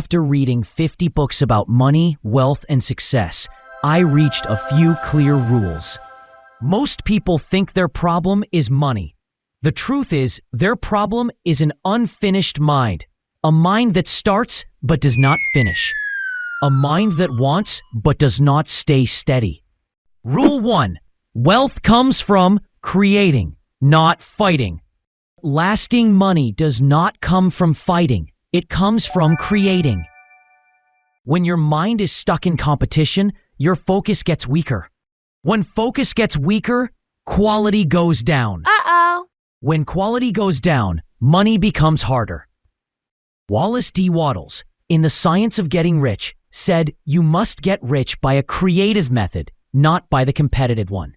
After reading 50 books about money, wealth, and success, I reached a few clear rules. Most people think their problem is money. The truth is, their problem is an unfinished mind. A mind that starts but does not finish. A mind that wants but does not stay steady. Rule 1. Wealth comes from creating, not fighting. Lasting money does not come from fighting. It comes from creating. When your mind is stuck in competition, your focus gets weaker. When focus gets weaker, quality goes down. Uh-oh. When quality goes down, money becomes harder. Wallace D. Wattles, in The Science of Getting Rich, said you must get rich by a creative method, not by the competitive one.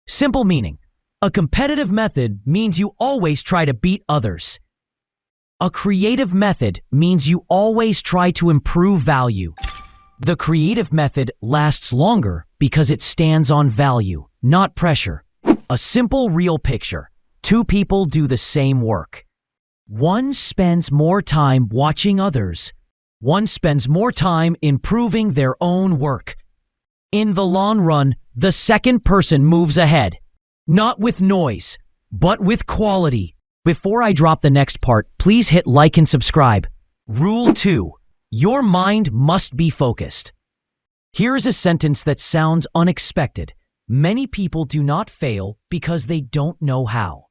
Simple meaning. A competitive method means you always try to beat others. A creative method means you always try to improve value. The creative method lasts longer because it stands on value, not pressure. A simple, real picture. Two people do the same work. One spends more time watching others. One spends more time improving their own work. In the long run, the second person moves ahead. Not with noise, but with quality. Before I drop the next part, please hit like and subscribe. Rule 2. Your mind must be focused. Here is a sentence that sounds unexpected. Many people do not fail because they don't know how.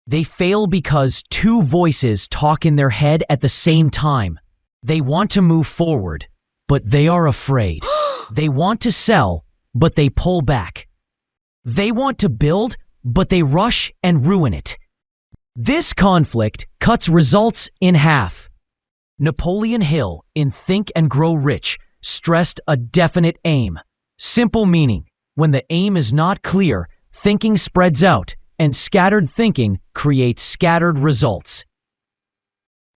They fail because two voices talk in their head at the same time. They want to move forward, but they are afraid. They want to sell, but they pull back. They want to build, but they rush and ruin it. This conflict cuts results in half. Napoleon Hill, in Think and Grow Rich, stressed a definite aim. Simple meaning. When the aim is not clear, thinking spreads out, and scattered thinking creates scattered results.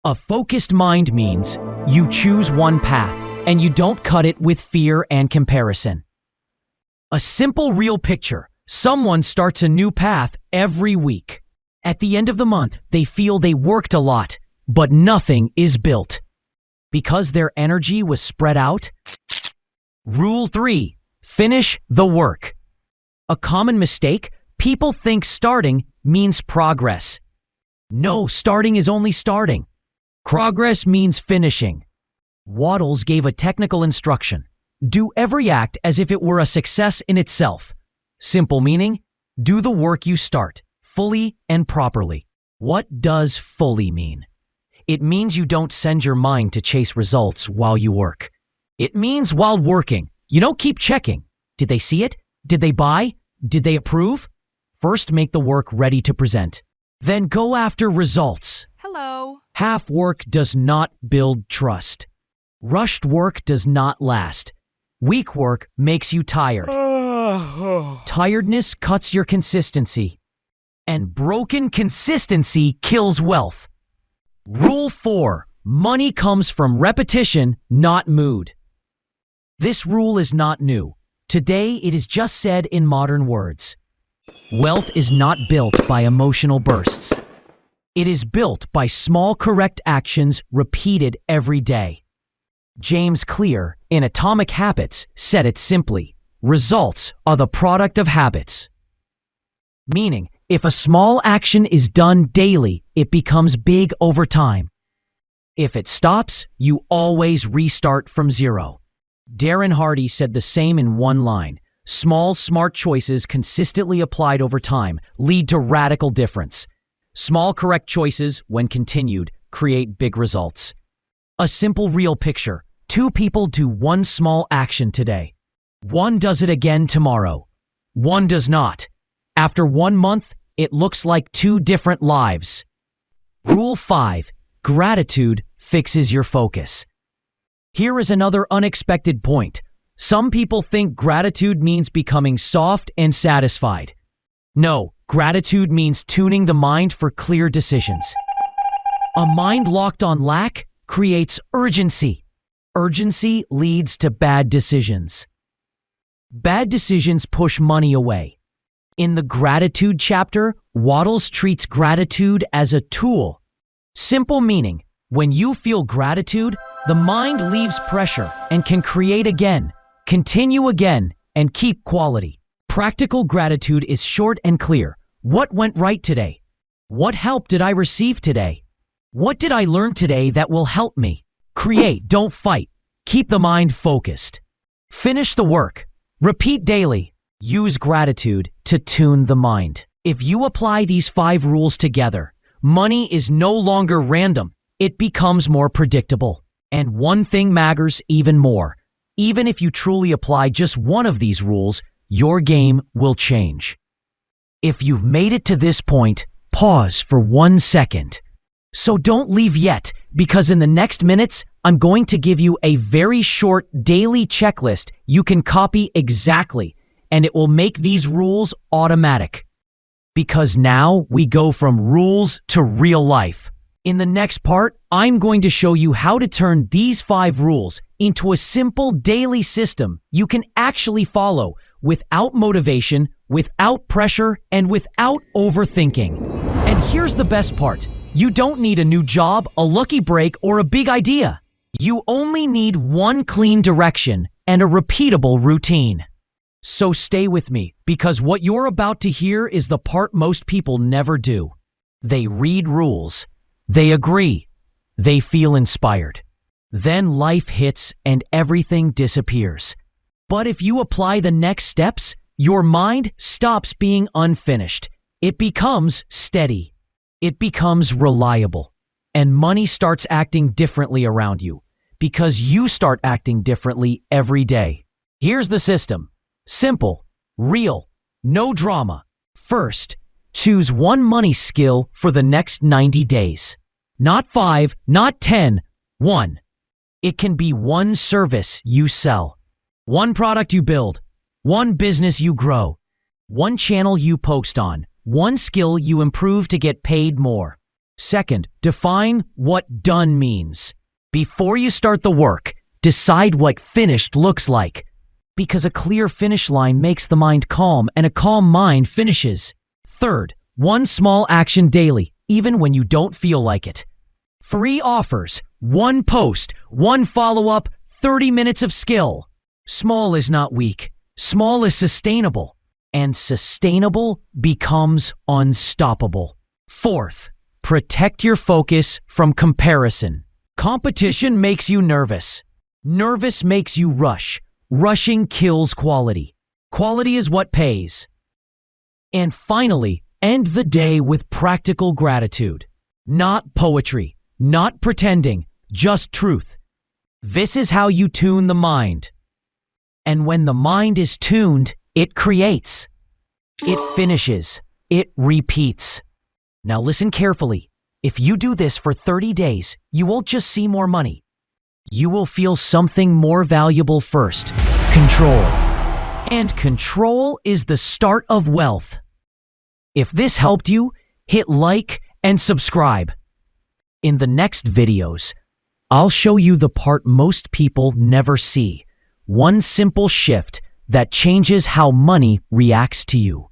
A focused mind means you choose one path, and you don't cut it with fear and comparison. A simple, real picture. Someone starts a new path every week. At the end of the month, they feel they worked a lot, but nothing is built. Because their energy was spread out. Rule 3. Finish the work. A common mistake, people think starting means progress. No, starting is only starting. Progress means finishing. Wattles gave a technical instruction. Do every act as if it were a success in itself. Simple meaning, do the work you start, fully and properly. What does fully mean? It means you don't send your mind to chase results while you work. It means while working, you don't keep checking. Did they see it? Did they buy? Did they approve? First, make the work ready to present. Then go after results. Hello. Half work does not build trust. Rushed work does not last. Weak work makes you tired. Tiredness cuts your consistency. And broken consistency kills wealth. Rule 4. Money comes from repetition, not mood. This rule is not new. Today, it is just said in modern words. Wealth is not built by emotional bursts. It is built by small correct actions repeated every day. James Clear, in Atomic Habits, said it simply. Results are the product of habits. Meaning, if a small action is done daily, it becomes big over time. If it stops, you always restart from zero. Darren Hardy said the same in one line. Small, smart choices consistently applied over time lead to radical difference. Small, correct choices, when continued, create big results. A simple, real picture. Two people do one small action today. One does it again tomorrow. One does not. After 1 month, it looks like two different lives. Rule 5. Gratitude fixes your focus. Here is another unexpected point. Some people think gratitude means becoming soft and satisfied. No, gratitude means tuning the mind for clear decisions. A mind locked on lack creates urgency. Urgency leads to bad decisions. Bad decisions push money away. In the gratitude chapter, Wattles treats gratitude as a tool. Simple meaning, when you feel gratitude, The mind leaves pressure and can create again, continue again, and keep quality. Practical gratitude is short and clear. What went right today? What help did I receive today? What did I learn today that will help me? Create, don't fight. Keep the mind focused. Finish the work. Repeat daily. Use gratitude to tune the mind. If you apply these 5 rules together, money is no longer random. It becomes more predictable. And one thing matters even more. Even if you truly apply just one of these rules, your game will change. If you've made it to this point, pause for 1 second. So don't leave yet, because in the next minutes, I'm going to give you a very short daily checklist you can copy exactly, and it will make these rules automatic. Because now we go from rules to real life. In the next part, I'm going to show you how to turn these 5 rules into a simple daily system you can actually follow without motivation, without pressure, and without overthinking. And here's the best part. You don't need a new job, a lucky break, or a big idea. You only need one clean direction and a repeatable routine. So stay with me, because what you're about to hear is the part most people never do. They read rules. They agree. They feel inspired. Then life hits and everything disappears. But if you apply the next steps, your mind stops being unfinished. It becomes steady. It becomes reliable. And money starts acting differently around you because you start acting differently every day. Here's the system. Simple, real, no drama. First, choose one money skill for the next 90 days. Not 5, not 10, 1. It can be one service you sell, one product you build, one business you grow, one channel you post on, one skill you improve to get paid more. Second, define what done means. Before you start the work, decide what finished looks like. Because a clear finish line makes the mind calm, and a calm mind finishes. Third, one small action daily, even when you don't feel like it. Free offers, one post, one follow-up, 30 minutes of skill. Small is not weak. Small is sustainable. And sustainable becomes unstoppable. Fourth, protect your focus from comparison. Competition makes you nervous. Nervous makes you rush. Rushing kills quality. Quality is what pays. And finally, end the day with practical gratitude. Not poetry, not pretending, just truth. This is how you tune the mind. And when the mind is tuned, it creates. It finishes. It repeats. Now listen carefully. If you do this for 30 days, you won't just see more money. You will feel something more valuable first. Control. And control is the start of wealth. If this helped you, hit like and subscribe. In the next videos, I'll show you the part most people never see. One simple shift that changes how money reacts to you.